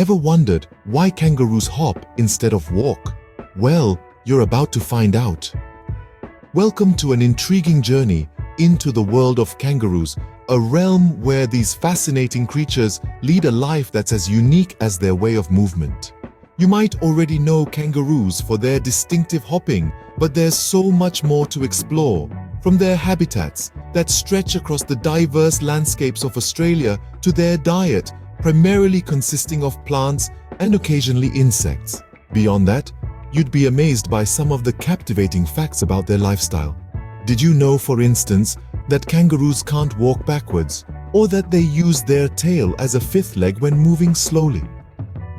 Ever wondered why kangaroos hop instead of walk? Well, you're about to find out. Welcome to an intriguing journey into the world of kangaroos, a realm where these fascinating creatures lead a life that's as unique as their way of movement. You might already know kangaroos for their distinctive hopping, but there's so much more to explore. From their habitats that stretch across the diverse landscapes of Australia to their diet, primarily consisting of plants and occasionally insects. Beyond that, you'd be amazed by some of the captivating facts about their lifestyle. Did you know, for instance, that kangaroos can't walk backwards, or that they use their tail as a fifth leg when moving slowly?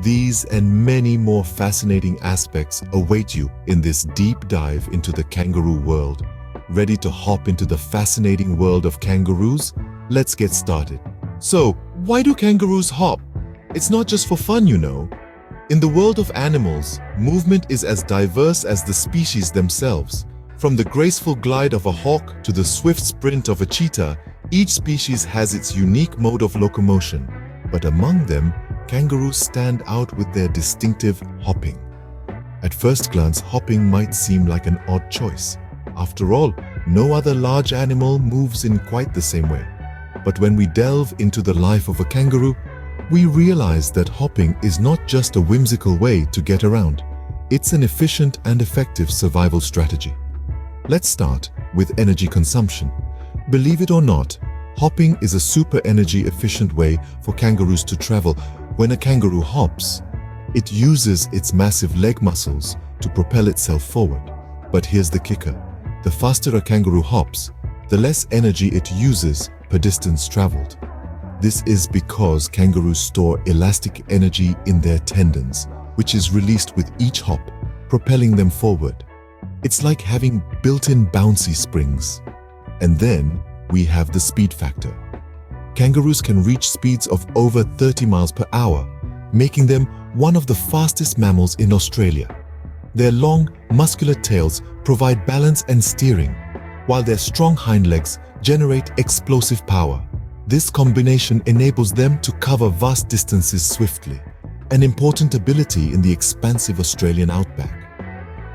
These and many more fascinating aspects await you in this deep dive into the kangaroo world. Ready to hop into the fascinating world of kangaroos? Let's get started. So, why do kangaroos hop? It's not just for fun, you know. In the world of animals, movement is as diverse as the species themselves. From the graceful glide of a hawk to the swift sprint of a cheetah, each species has its unique mode of locomotion. But among them, kangaroos stand out with their distinctive hopping. At first glance, hopping might seem like an odd choice. After all, no other large animal moves in quite the same way. But when we delve into the life of a kangaroo, we realize that hopping is not just a whimsical way to get around. It's an efficient and effective survival strategy. Let's start with energy consumption. Believe it or not, hopping is a super energy efficient way for kangaroos to travel. When a kangaroo hops, it uses its massive leg muscles to propel itself forward. But here's the kicker. The faster a kangaroo hops, the less energy it uses per distance traveled. This is because kangaroos store elastic energy in their tendons, which is released with each hop, propelling them forward. It's like having built-in bouncy springs. And then we have the speed factor. Kangaroos can reach speeds of over 30 miles per hour, making them one of the fastest mammals in Australia. Their long, muscular tails provide balance and steering, while their strong hind legs generate explosive power. This combination enables them to cover vast distances swiftly, an important ability in the expansive Australian outback.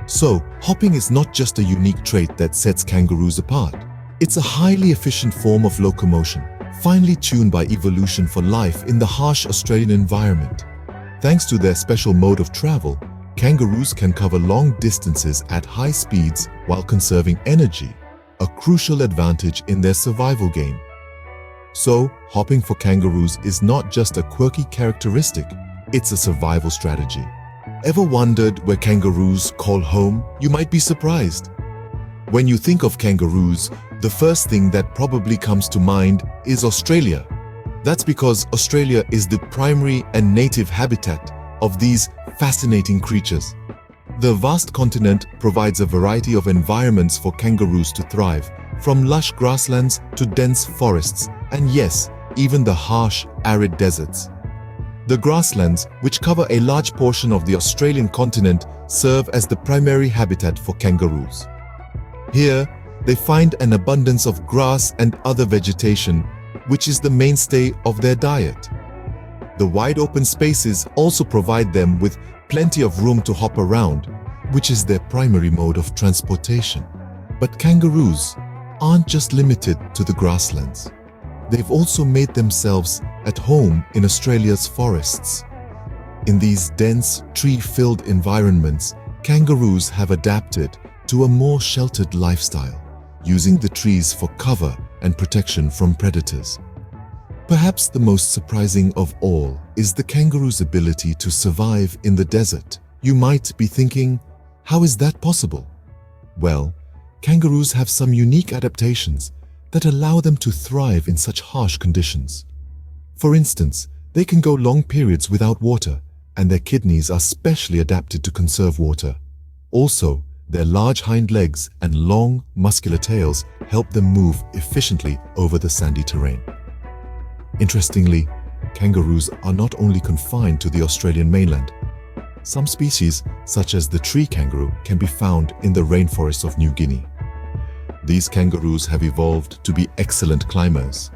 So, hopping is not just a unique trait that sets kangaroos apart. It's a highly efficient form of locomotion, finely tuned by evolution for life in the harsh Australian environment. Thanks to their special mode of travel, kangaroos can cover long distances at high speeds while conserving energy, a crucial advantage in their survival game. So, hopping for kangaroos is not just a quirky characteristic, it's a survival strategy. Ever wondered where kangaroos call home? You might be surprised. When you think of kangaroos, the first thing that probably comes to mind is Australia. That's because Australia is the primary and native habitat of these fascinating creatures. The vast continent provides a variety of environments for kangaroos to thrive, from lush grasslands to dense forests, and yes, even the harsh, arid deserts. The grasslands, which cover a large portion of the Australian continent, serve as the primary habitat for kangaroos. Here, they find an abundance of grass and other vegetation, which is the mainstay of their diet. The wide open spaces also provide them with plenty of room to hop around, which is their primary mode of transportation. But kangaroos aren't just limited to the grasslands. They've also made themselves at home in Australia's forests. In these dense, tree-filled environments, kangaroos have adapted to a more sheltered lifestyle, using the trees for cover and protection from predators. Perhaps the most surprising of all is the kangaroo's ability to survive in the desert. You might be thinking, how is that possible? Well, kangaroos have some unique adaptations that allow them to thrive in such harsh conditions. For instance, they can go long periods without water, and their kidneys are specially adapted to conserve water. Also, their large hind legs and long, muscular tails help them move efficiently over the sandy terrain. Interestingly, kangaroos are not only confined to the Australian mainland. Some species, such as the tree kangaroo, can be found in the rainforests of New Guinea. These kangaroos have evolved to be excellent climbers,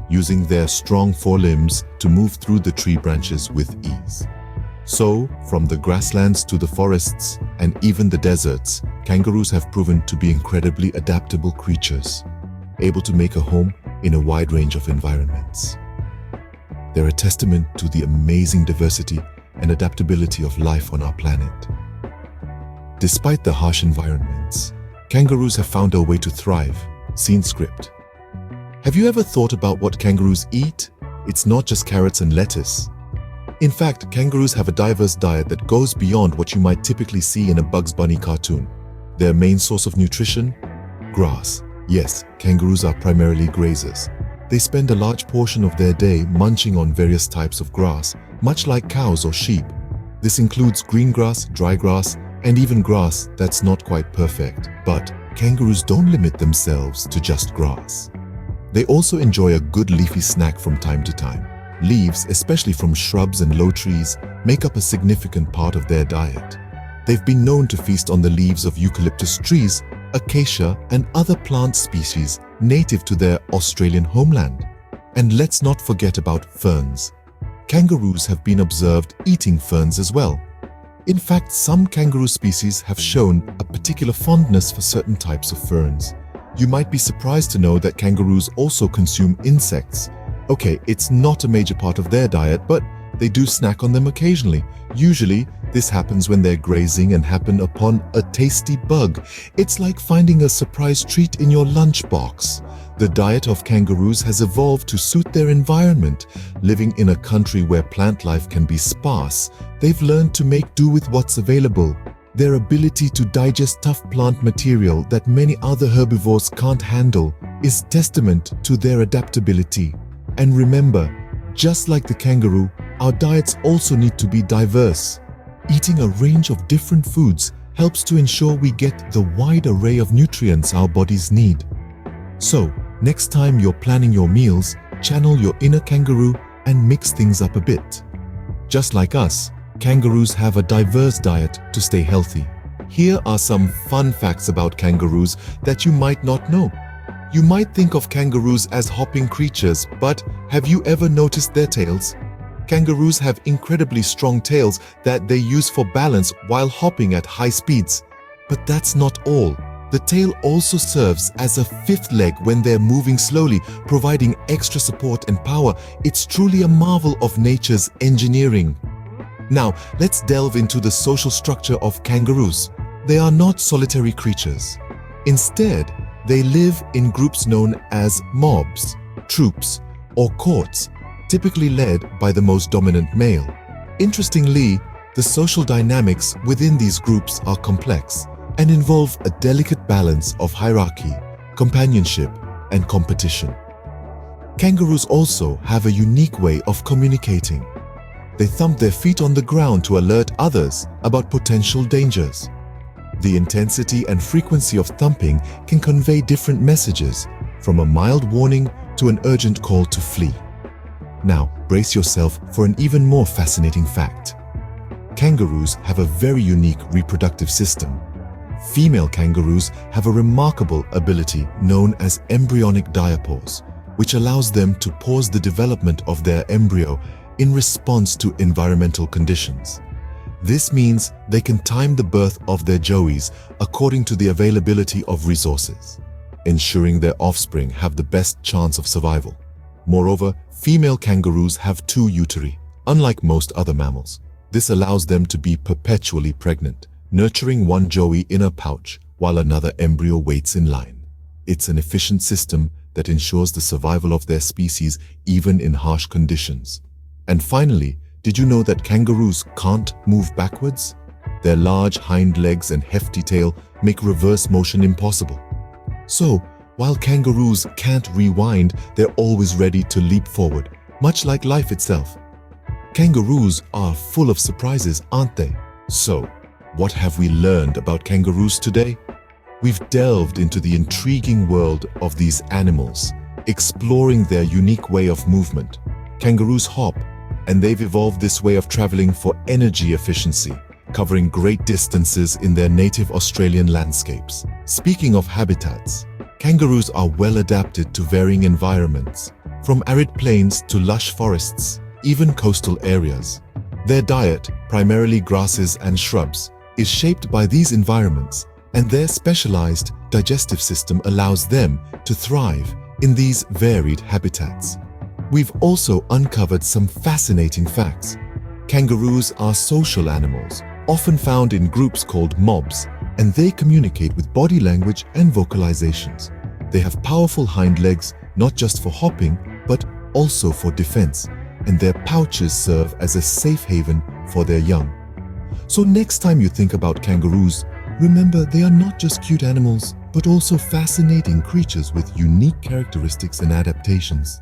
using their strong forelimbs to move through the tree branches with ease. So, from the grasslands to the forests and even the deserts, kangaroos have proven to be incredibly adaptable creatures, able to make a home in a wide range of environments. They're a testament to the amazing diversity and adaptability of life on our planet. Despite the harsh environments, kangaroos have found a way to thrive. Scene script. Have you ever thought about what kangaroos eat? It's not just carrots and lettuce. In fact, kangaroos have a diverse diet that goes beyond what you might typically see in a Bugs Bunny cartoon. Their main source of nutrition? Grass. Yes, kangaroos are primarily grazers. They spend a large portion of their day munching on various types of grass, much like cows or sheep. This includes green grass, dry grass, and even grass that's not quite perfect. But kangaroos don't limit themselves to just grass. They also enjoy a good leafy snack from time to time. Leaves, especially from shrubs and low trees, make up a significant part of their diet. They've been known to feast on the leaves of eucalyptus trees, acacia, and other plant species native to their Australian homeland. And let's not forget about ferns. Kangaroos have been observed eating ferns as well. In fact, some kangaroo species have shown a particular fondness for certain types of ferns. You might be surprised to know that kangaroos also consume insects. Okay, it's not a major part of their diet, but they do snack on them occasionally. Usually, this happens when they're grazing and happen upon a tasty bug. It's like finding a surprise treat in your lunchbox. The diet of kangaroos has evolved to suit their environment. Living in a country where plant life can be sparse, they've learned to make do with what's available. Their ability to digest tough plant material that many other herbivores can't handle is testament to their adaptability. And remember, just like the kangaroo, our diets also need to be diverse. Eating a range of different foods helps to ensure we get the wide array of nutrients our bodies need. So, next time you're planning your meals, channel your inner kangaroo and mix things up a bit. Just like us, kangaroos have a diverse diet to stay healthy. Here are some fun facts about kangaroos that you might not know. You might think of kangaroos as hopping creatures, but have you ever noticed their tails? Kangaroos have incredibly strong tails that they use for balance while hopping at high speeds. But that's not all. The tail also serves as a fifth leg when they're moving slowly, providing extra support and power. It's truly a marvel of nature's engineering. Now, let's delve into the social structure of kangaroos. They are not solitary creatures. Instead, they live in groups known as mobs, troops, or courts, typically led by the most dominant male. Interestingly, the social dynamics within these groups are complex and involve a delicate balance of hierarchy, companionship, and competition. Kangaroos also have a unique way of communicating. They thump their feet on the ground to alert others about potential dangers. The intensity and frequency of thumping can convey different messages, from a mild warning to an urgent call to flee. Now, brace yourself for an even more fascinating fact. Kangaroos have a very unique reproductive system. Female kangaroos have a remarkable ability known as embryonic diapause, which allows them to pause the development of their embryo in response to environmental conditions. This means they can time the birth of their joeys according to the availability of resources, ensuring their offspring have the best chance of survival. Moreover, female kangaroos have 2 uteri, unlike most other mammals. This allows them to be perpetually pregnant, nurturing one joey in a pouch while another embryo waits in line. It's an efficient system that ensures the survival of their species even in harsh conditions. And finally, did you know that kangaroos can't move backwards? Their large hind legs and hefty tail make reverse motion impossible. So, while kangaroos can't rewind, they're always ready to leap forward, much like life itself. Kangaroos are full of surprises, aren't they? So, what have we learned about kangaroos today? We've delved into the intriguing world of these animals, exploring their unique way of movement. Kangaroos hop, and they've evolved this way of traveling for energy efficiency, covering great distances in their native Australian landscapes. Speaking of habitats, kangaroos are well adapted to varying environments, from arid plains to lush forests, even coastal areas. Their diet, primarily grasses and shrubs, is shaped by these environments, and their specialized digestive system allows them to thrive in these varied habitats. We've also uncovered some fascinating facts. Kangaroos are social animals, often found in groups called mobs, and they communicate with body language and vocalizations. They have powerful hind legs, not just for hopping, but also for defense, and their pouches serve as a safe haven for their young. So next time you think about kangaroos, remember they are not just cute animals, but also fascinating creatures with unique characteristics and adaptations.